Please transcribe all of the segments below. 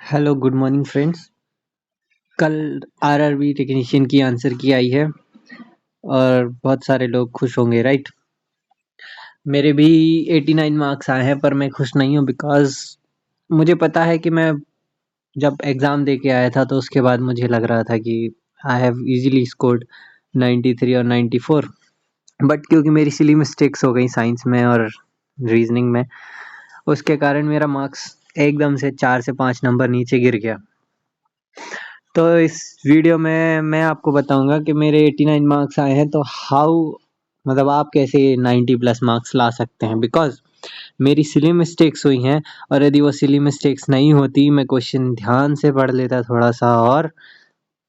Hello good morning friends. कल RRB technician की answer की आई है और बहुत सारे लोग खुश होंगे, राइट। मेरे भी 89 मार्क्स आए हैं पर मैं खुश नहीं हूँ बिकॉज मुझे पता है कि मैं जब एग्ज़ाम दे के आया था तो उसके बाद मुझे लग रहा था कि आई हैव इजीली स्कोर्ड 93 और 94, बट क्योंकि मेरी सिली मिस्टेक्स हो गई साइंस में और रीजनिंग में, उसके कारण मेरा मार्क्स एकदम से 4 से 5 नंबर नीचे गिर गया। तो इस वीडियो में मैं आपको बताऊंगा कि मेरे 89 मार्क्स आए हैं, तो हाउ मतलब आप कैसे 90 प्लस मार्क्स ला सकते हैं। बिकॉज मेरी सिली मिस्टेक्स हुई हैं और यदि वो सिली मिस्टेक्स नहीं होती, मैं क्वेश्चन ध्यान से पढ़ लेता थोड़ा सा और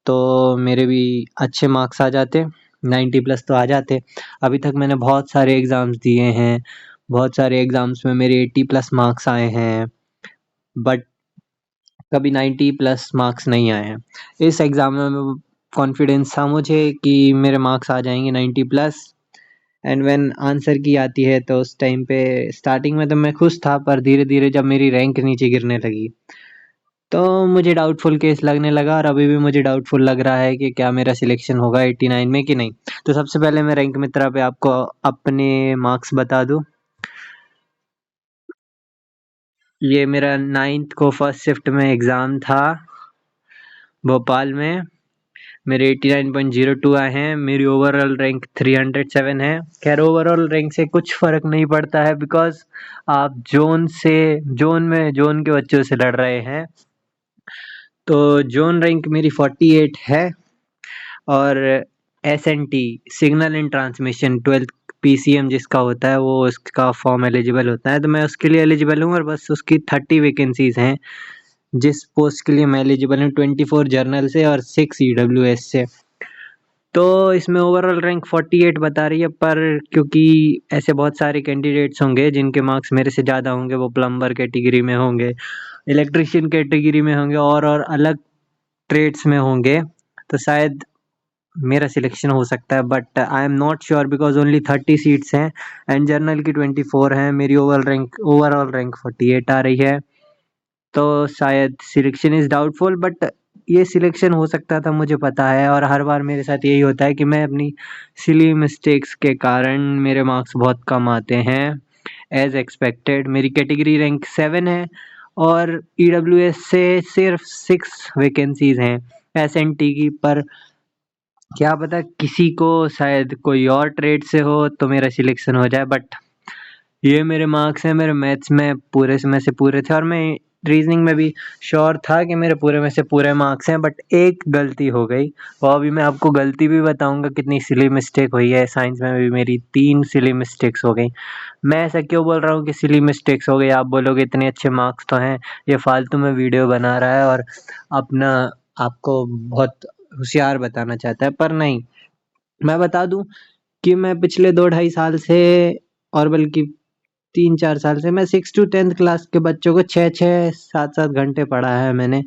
तो मेरे भी अच्छे मार्क्स आ जाते, 90 प्लस तो आ जाते। अभी तक मैंने बहुत सारे एग्ज़ाम्स दिए हैं, बहुत सारे एग्ज़ाम्स में मेरे 80 प्लस मार्क्स आए हैं, बट कभी 90 प्लस मार्क्स नहीं आए हैं। इस एग्ज़ाम में कॉन्फिडेंस था मुझे कि मेरे मार्क्स आ जाएंगे 90 प्लस। एंड व्हेन आंसर की आती है तो उस टाइम पे स्टार्टिंग में तो मैं खुश था, पर धीरे धीरे जब मेरी रैंक नीचे गिरने लगी तो मुझे डाउटफुल केस लगने लगा, और अभी भी मुझे डाउटफुल लग रहा है कि क्या मेरा सिलेक्शन होगा 89 में कि नहीं। तो सबसे पहले मैं रैंक मित्रा पे आपको अपने मार्क्स बता दूं। ये मेरा 9th को फर्स्ट शिफ्ट में एग्ज़ाम था भोपाल में। मेरे 89.02 आए हैं। मेरी ओवरऑल रैंक 307 है। खैर ओवरऑल रैंक से कुछ फ़र्क नहीं पड़ता है बिकॉज आप जोन के बच्चों से लड़ रहे हैं। तो जोन रैंक मेरी 48 है और SNT signal and transmission 12th PCM जिसका होता है वो उसका फॉर्म एलिजिबल होता है, तो मैं उसके लिए एलिजिबल हूँ और बस उसकी 30 वैकेंसीज़ हैं जिस पोस्ट के लिए मैं एलिजिबल हूँ, 24 जर्नल से और 6 EWS से। तो इसमें ओवरऑल रैंक 48 बता रही है, पर क्योंकि ऐसे बहुत सारे कैंडिडेट्स होंगे जिनके मार्क्स मेरे से ज़्यादा होंगे, वो प्लम्बर कैटेगरी में होंगे, इलेक्ट्रिशियन कैटेगरी में होंगे और अलग ट्रेड्स में होंगे, तो शायद मेरा सिलेक्शन हो सकता है, but I am not sure because only 30 seats हैं एंड जर्नल की 24 हैं। मेरी ओवरऑल रैंक 48 आ रही है, तो शायद सिलेक्शन इज़ डाउटफुल, बट ये सिलेक्शन हो सकता था, मुझे पता है। और हर बार मेरे साथ यही होता है कि मैं अपनी सिली मिस्टेक्स के कारण मेरे मार्क्स बहुत कम आते हैं एज एक्सपेक्टेड। मेरी कैटेगरी रैंक 7 है और EWS से सिर्फ 6 वैकेंसीज़ हैं SNT की, पर क्या पता किसी को शायद कोई और ट्रेड से हो तो मेरा सिलेक्शन हो जाए। बट ये मेरे मार्क्स हैं। मेरे मैथ्स में पूरे में से पूरे थे और मैं रीजनिंग में भी श्योर था कि मेरे पूरे में से पूरे मार्क्स हैं, बट एक गलती हो गई। और अभी मैं आपको गलती भी बताऊंगा कितनी सिली मिस्टेक हुई है। साइंस में भी मेरी 3 सिली मिस्टेक्स हो गई। मैं ऐसा क्यों बोल रहा हूँ कि सिली मिस्टेक्स हो गई? आप बोलोगे इतने अच्छे मार्क्स तो हैं, ये फालतू में वीडियो बना रहा है और अपना आपको बहुत होशियार बताना चाहता है, पर नहीं। मैं बता दूं कि मैं पिछले 2 ढाई साल से और बल्कि 3 4 साल से मैं 6 to 10th क्लास के बच्चों को 6 6 7 7 घंटे पढ़ा है मैंने।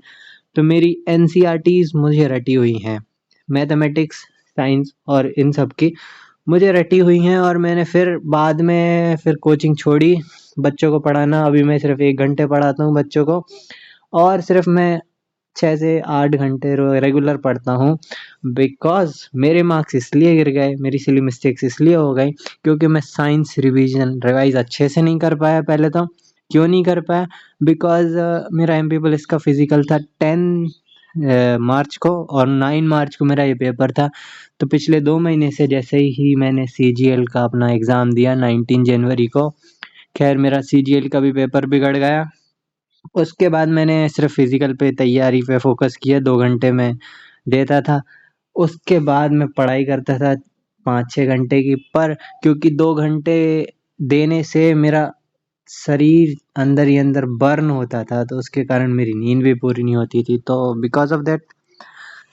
तो मेरी NCERTs मुझे रटी हुई हैं, मैथमेटिक्स साइंस और इन सब की मुझे रटी हुई हैं। और मैंने फिर बाद में फिर कोचिंग छोड़ी बच्चों को पढ़ाना। अभी मैं सिर्फ 1 घंटे पढ़ाता हूँ बच्चों को और सिर्फ मैं 6 से 8 घंटे रेगुलर पढ़ता हूँ। बिकॉज मेरे मार्क्स इसलिए गिर गए, मेरी सिली मिस्टेक्स इसलिए हो गई क्योंकि मैं साइंस रिवाइज अच्छे से नहीं कर पाया। पहले तो क्यों नहीं कर पाया? बिकॉज मेरा MP पुलिस का फिजिकल था 10 मार्च को और 9 मार्च को मेरा ये पेपर था। तो पिछले 2 महीने से जैसे ही मैंने CGL का अपना एग्ज़ाम दिया 19 जनवरी को, खैर मेरा CGL का भी पेपर बिगड़ गया। उसके बाद मैंने सिर्फ फिजिकल पे तैयारी पे फोकस किया, 2 घंटे में देता था। उसके बाद मैं पढ़ाई करता था 5 6 घंटे की, पर क्योंकि 2 घंटे देने से मेरा शरीर अंदर ही अंदर बर्न होता था, तो उसके कारण मेरी नींद भी पूरी नहीं होती थी। तो because of that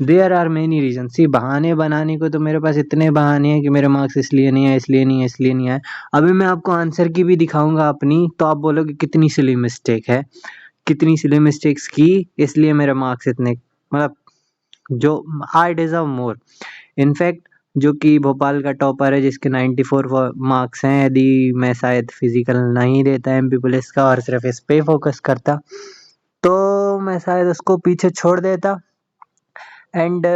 there are many reason. सी बहाने बनाने को तो मेरे पास इतने बहाने हैं कि मेरे मार्क्स इसलिए नहीं आए, इसलिए नहीं है, इसलिए नहीं आए। अभी मैं आपको आंसर की भी दिखाऊंगा अपनी, तो आप बोलोगे कितनी सिली मिस्टेक है, कितनी सिली मिस्टेक्स की इसलिए मेरे मार्क्स इतने, मतलब जो आई डिजर्व मोर। इनफैक्ट जो कि भोपाल का टॉपर है जिसके 94 मार्क्स हैं, यदि मैं शायद फिजिकल नहीं देता MP पुलिस का और सिर्फ इस पे फोकस करता तो मैं शायद उसको पीछे छोड़ देता। एंड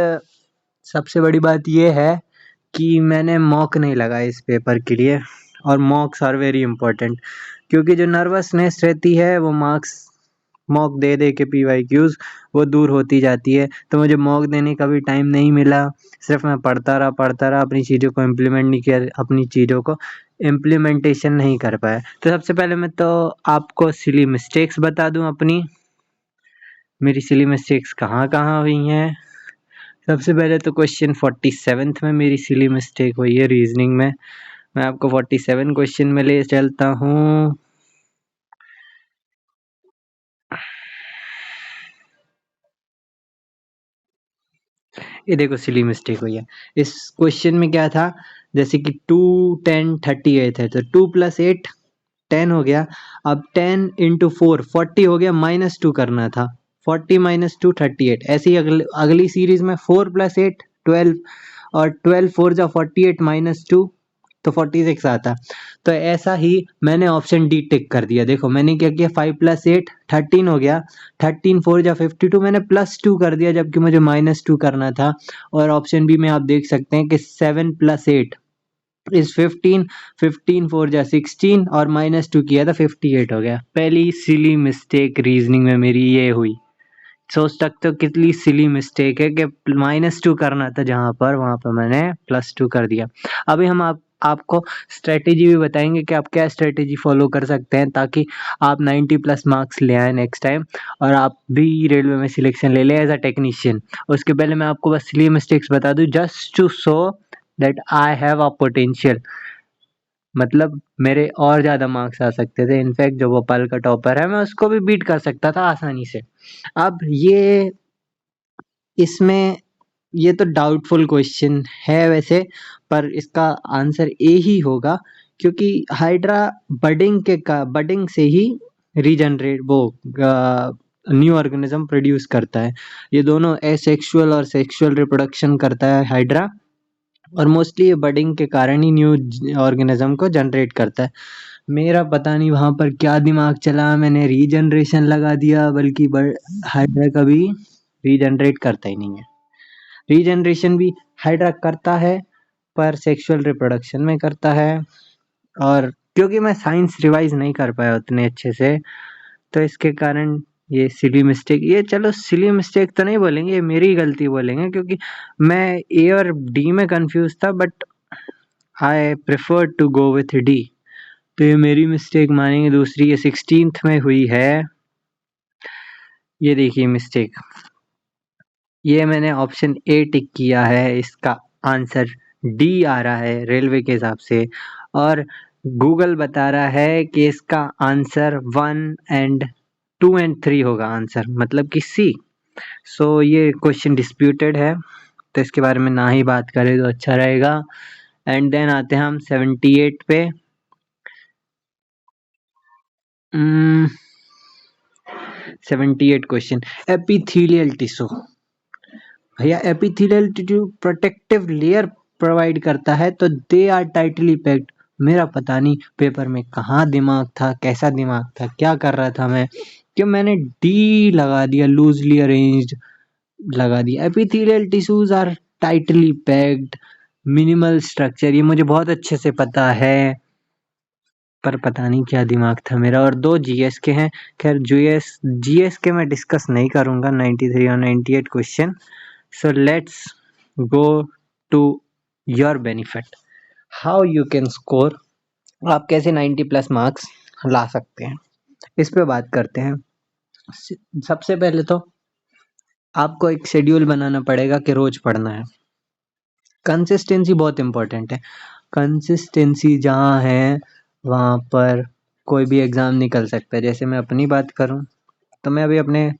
सबसे बड़ी बात ये है कि मैंने मॉक नहीं लगाया इस पेपर के लिए, और मॉक्स आर वेरी इंपॉर्टेंट, क्योंकि जो नर्वसनेस रहती है वो मॉक दे दे के PYQs वो दूर होती जाती है। तो मुझे मॉक देने का भी टाइम नहीं मिला, सिर्फ मैं पढ़ता रहा, अपनी चीज़ों को इम्प्लीमेंटेशन नहीं कर पाया। तो सबसे पहले मैं तो आपको सिली मिस्टेक्स बता दूं अपनी, मेरी सिली मिस्टेक्स कहाँ कहाँ हुई हैं। सबसे पहले तो क्वेश्चन 47th में मेरी सिली मिस्टेक हुई है रीजनिंग में। मैं आपको 47 क्वेश्चन में ले चलता हूँ। ये देखो सिली मिस्टेक हुई है। इस क्वेश्चन में क्या था, जैसे कि 2 10 38 है, तो 2 + 8 10 हो गया। अब 10 × 4 40 हो गया, -2 करना था। 40 - 2 38। ऐसे ही अगली सीरीज में 4 + 8 12, और 12 4 जा 48 -2 तो 46 आता। तो ऐसा ही मैंने ऑप्शन डी टिक कर दिया। देखो मैंने क्या किया, 5 + 8 13 हो गया, 13 4 जा 52 मैंने +2 कर दिया, जबकि मुझे -2 करना था। और ऑप्शन बी में आप देख सकते हैं कि 7 + 8 इज 15, 15 4 जा 16 और -2 किया था 58 हो गया। पहली सिली मिस्टेक रीजनिंग में मेरी ये हुई। सोच सकते हो कितनी सिली मिस्टेक है कि -2 करना था जहाँ पर, वहाँ पर मैंने +2 कर दिया। अभी हम आपको स्ट्रेटेजी भी बताएंगे कि आप क्या स्ट्रेटेजी फॉलो कर सकते हैं ताकि आप 90+ मार्क्स ले आए नेक्स्ट टाइम, और आप भी रेलवे में सिलेक्शन ले लें एज अ टेक्नीशियन। उसके पहले मैं आपको बस सिली मिस्टेक्स बता दूं, just to show that I have a potential. मतलब मेरे और ज़्यादा मार्क्स आ सकते थे। इनफैक्ट जो भोपाल का टॉपर है मैं उसको भी बीट कर सकता था आसानी से। अब इसमें ये तो डाउटफुल क्वेश्चन है वैसे, पर इसका आंसर ए ही होगा, क्योंकि हाइड्रा बडिंग से ही रीजनरेट वो न्यू ऑर्गेनिज्म प्रोड्यूस करता है। ये दोनों एसेक्सुअल और सेक्सुअल रिप्रोडक्शन करता है हाइड्रा, और मोस्टली ये बडिंग के कारण ही न्यू ऑर्गेनिज्म को जनरेट करता है। मेरा पता नहीं वहाँ पर क्या दिमाग चला, मैंने रीजनरेशन लगा दिया, बल्कि हाइड्रा कभी रीजनरेट करता ही नहीं है। रीजनरेशन भी हाइड्रा करता है, पर सेक्सुअल रिप्रोडक्शन में करता है। और क्योंकि मैं साइंस रिवाइज नहीं कर पाया उतने अच्छे से, तो इसके कारण ये सिली मिस्टेक, ये चलो सिली मिस्टेक तो नहीं बोलेंगे, ये मेरी गलती बोलेंगे, क्योंकि मैं ए और डी में कंफ्यूज था, but I prefer to go with D. तो ये मेरी मिस्टेक मानेंगे। दूसरी ये 16th में हुई है। ये देखिए मिस्टेक, ये मैंने ऑप्शन ए टिक किया है, इसका आंसर डी आ रहा है रेलवे के हिसाब से, और गूगल बता रहा है कि इसका आंसर 1 एंड 2 एंड 3 होगा आंसर, मतलब कि सी। सो ये क्वेश्चन डिस्प्यूटेड है, तो इसके बारे में ना ही बात करें तो अच्छा रहेगा। एंड देन आते हैं हम 78 पे। 78 क्वेश्चन, एपिथेलियल टिश्यू। भैया epithelial tissue protective layer provide करता है, तो दे आर टाइटली पैक्ड। मेरा पता नहीं पेपर में कहाँ दिमाग था, कैसा दिमाग था, क्या कर रहा था मैं, क्यों मैंने डी लगा दिया, लूजली अरेंज्ड लगा दिया। Epithelial tissues are tightly packed, minimal structure, ये मुझे बहुत अच्छे से पता है, पर पता नहीं क्या दिमाग था मेरा। और 2 जीएस के हैं। खैर जीएस के मैं डिस्कस नहीं करूंगा, 93 और 98 question. So let's go to your benefit. How you can score, आप कैसे 90+ मार्क्स ला सकते हैं, इस पे बात करते हैं। सबसे पहले तो आपको एक शेड्यूल बनाना पड़ेगा कि रोज पढ़ना है। कंसिस्टेंसी बहुत इंपॉर्टेंट है। कंसिस्टेंसी जहाँ है वहाँ पर कोई भी एग्ज़ाम निकल सकता है। जैसे मैं अपनी बात करूँ तो मैं अभी अपने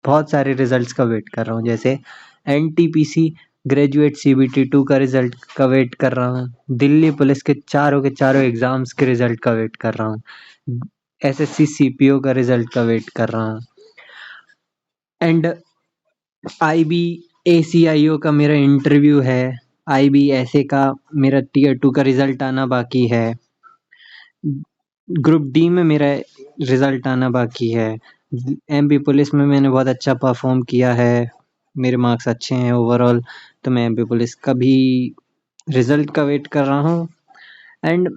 बहुत सारे रिजल्ट्स का वेट कर रहा हूँ। जैसे एनटीपीसी ग्रेजुएट सीबीटी 2 का रिजल्ट का वेट कर रहा हूँ, दिल्ली पुलिस के चारों एग्जाम्स के रिजल्ट का वेट कर रहा हूँ, एसएससी सीपीओ का रिजल्ट का वेट कर रहा हूँ, एंड आईबी एसीआईओ का मेरा इंटरव्यू है, आईबी ऐसे का मेरा टियर 2 का रिजल्ट आना बाकी है, ग्रुप डी में मेरा रिजल्ट आना बाकी है, एमपी पुलिस में मैंने बहुत अच्छा परफॉर्म किया है, मेरे मार्क्स अच्छे हैं ओवरऑल, तो मैं एमपी पुलिस का भी रिजल्ट का वेट कर रहा हूँ। एंड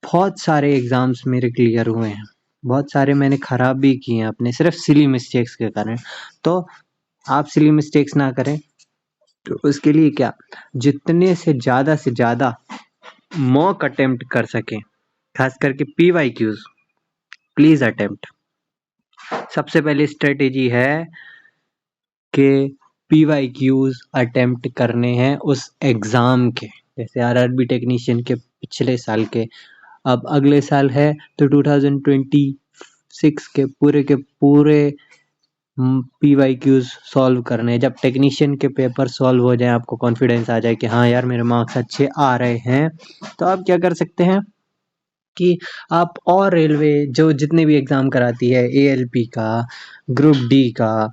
बहुत सारे एग्ज़ाम्स मेरे क्लियर हुए हैं, बहुत सारे मैंने ख़राब भी किए हैं अपने सिर्फ सिली मिस्टेक्स के कारण। तो आप सिली मिस्टेक्स ना करें, तो उसके लिए क्या, जितने से ज़्यादा मॉक अटेम्प्ट कर सकें, खास करके पीवाईक्यूज प्लीज़ अटेम्प्ट। सबसे पहली स्ट्रेटेजी है कि पीवाईक्यूज अटेम्प्ट करने हैं उस एग्ज़ाम के, जैसे आरआरबी टेक्नीशियन के पिछले साल के, अब अगले साल है तो 2026 के पूरे पीवाईक्यूज सॉल्व करने हैं। जब टेक्नीशियन के पेपर सॉल्व हो जाए, आपको कॉन्फिडेंस आ जाए कि हाँ यार मेरे मार्क्स अच्छे आ रहे हैं, तो आप क्या कर सकते हैं कि आप और रेलवे जो जितने भी एग्ज़ाम कराती है, एएलपी का, ग्रुप डी का,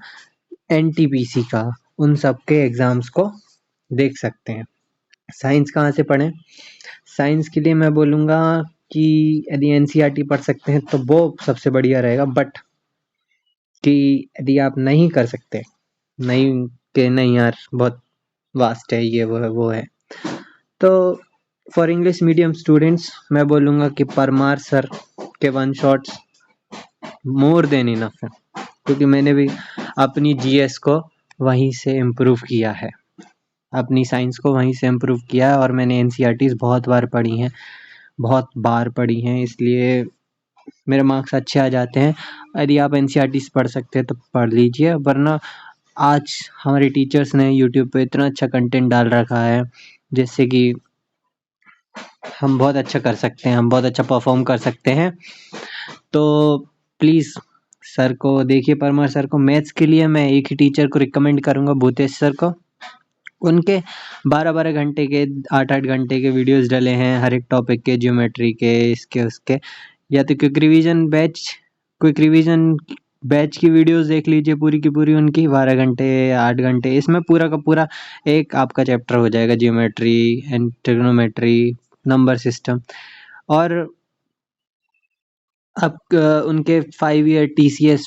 एनटीपीसी का, उन सब के एग्ज़ाम्स को देख सकते हैं। साइंस कहाँ से पढ़ें? साइंस के लिए मैं बोलूँगा कि यदि एनसीईआरटी पढ़ सकते हैं तो वो सबसे बढ़िया रहेगा, बट कि यदि आप नहीं कर सकते, नहीं कि नहीं यार बहुत वास्ट है, ये वो है, तो फॉर इंग्लिश मीडियम स्टूडेंट्स मैं बोलूँगा कि परमार सर के one shots more than enough है, क्योंकि मैंने भी अपनी जीएस को वहीं से इम्प्रूव किया है, अपनी साइंस को वहीं से इम्प्रूव किया है, और मैंने एनसीईआरटीज़ बहुत बार पढ़ी हैं, बहुत बार पढ़ी हैं, इसलिए मेरे मार्क्स अच्छे आ जाते हैं। यदि आप एनसीईआरटीज़ पढ़ सकते हैं तो पढ़ लीजिए, वरना आज हमारे टीचर्स ने यूट्यूब पे इतना अच्छा कंटेंट डाल रखा है जिससे कि हम बहुत अच्छा कर सकते हैं, हम बहुत अच्छा परफॉर्म कर सकते हैं। तो प्लीज़ सर को देखिए, परमार सर को। मैथ्स के लिए मैं एक ही टीचर को रिकमेंड करूँगा, भूतेश सर को। उनके 12-12 घंटे के, 8-8 घंटे के वीडियोस डले हैं हर एक टॉपिक के, ज्योमेट्री के, इसके उसके, या तो क्विक रिवीजन बैच की वीडियोस देख लीजिए पूरी की पूरी उनकी, 12 घंटे 8 घंटे, इसमें पूरा का पूरा एक आपका चैप्टर हो जाएगा, geometry and trigonometry, number system. और आप उनके 5 ईयर टीसीएस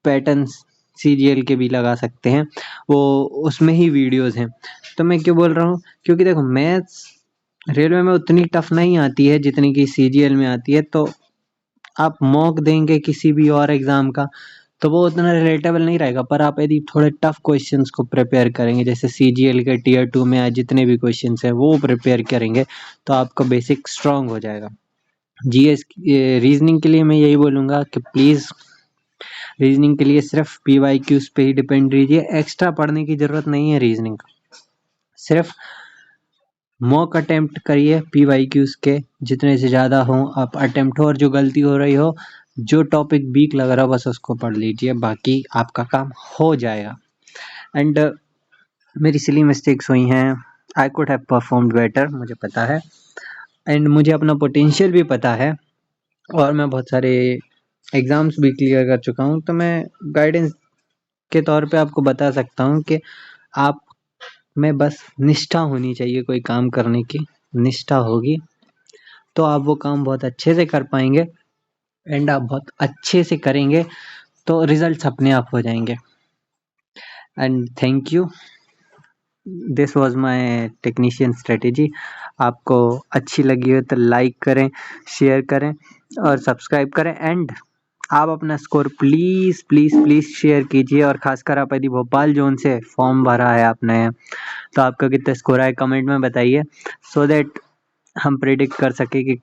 पैटर्न्स सीजीएल के भी लगा सकते हैं, वो उसमें ही वीडियोस हैं। तो मैं क्यों बोल रहा हूँ, क्योंकि देखो मैथ्स रेलवे में उतनी टफ नहीं आती है जितनी कि सीजीएल में आती है, तो आप मॉक देंगे किसी भी और एग्ज़ाम का तो वो उतना रिलेटेबल नहीं रहेगा, पर आप यदि थोड़े टफ क्वेश्चंस को प्रिपेयर करेंगे, जैसे सीजीएल के टीयर 2 में आज जितने भी क्वेश्चंस हैं वो प्रिपेयर करेंगे, तो आपका बेसिक स्ट्रांग हो जाएगा। जीएस रीजनिंग के लिए मैं यही बोलूँगा कि प्लीज़ रीजनिंग के लिए सिर्फ पीवाईक्यूज पे ही डिपेंड रहिए, एक्स्ट्रा पढ़ने की ज़रूरत नहीं है रीजनिंग, सिर्फ मॉक अटेम्प्ट करिए पीवाईक्यूज के, जितने से ज़्यादा हों आप अटेम्प्ट हो, और जो गलती हो रही हो, जो टॉपिक वीक लग रहा हो बस उसको पढ़ लीजिए, बाकी आपका काम हो जाएगा। एंड मेरी सिली मिस्टेक्स हुई हैं, I could have performed better, मुझे पता है, एंड मुझे अपना पोटेंशियल भी पता है, और मैं बहुत सारे एग्ज़ाम्स भी क्लियर कर चुका हूँ, तो मैं गाइडेंस के तौर पे आपको बता सकता हूँ कि आप में बस निष्ठा होनी चाहिए, कोई काम करने की निष्ठा होगी तो आप वो काम बहुत अच्छे से कर पाएंगे, एंड आप बहुत अच्छे से करेंगे तो रिजल्ट्स अपने आप हो जाएंगे। And thank you, this was my technician strategy. आपको अच्छी लगी हो तो लाइक करें, शेयर करें और सब्सक्राइब करें, एंड आप अपना score please please please share कीजिए, और खासकर आप यदि भोपाल जोन से फॉर्म भरा है आपने, तो आपका कितना स्कोर आया कमेंट में बताइए, सो दैट हम प्रेडिक्ट कर सकें कि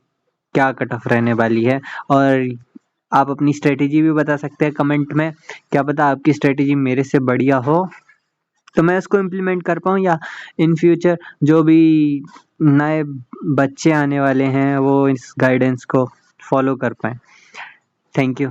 क्या कट ऑफ रहने वाली है। और आप अपनी स्ट्रेटेजी भी बता सकते हैं कमेंट में, क्या पता आपकी स्ट्रेटेजी मेरे से बढ़िया हो तो मैं उसको इम्प्लीमेंट कर पाऊँ, या इन फ्यूचर जो भी नए बच्चे आने वाले हैं वो इस गाइडेंस को फॉलो कर पाएँ। Thank you.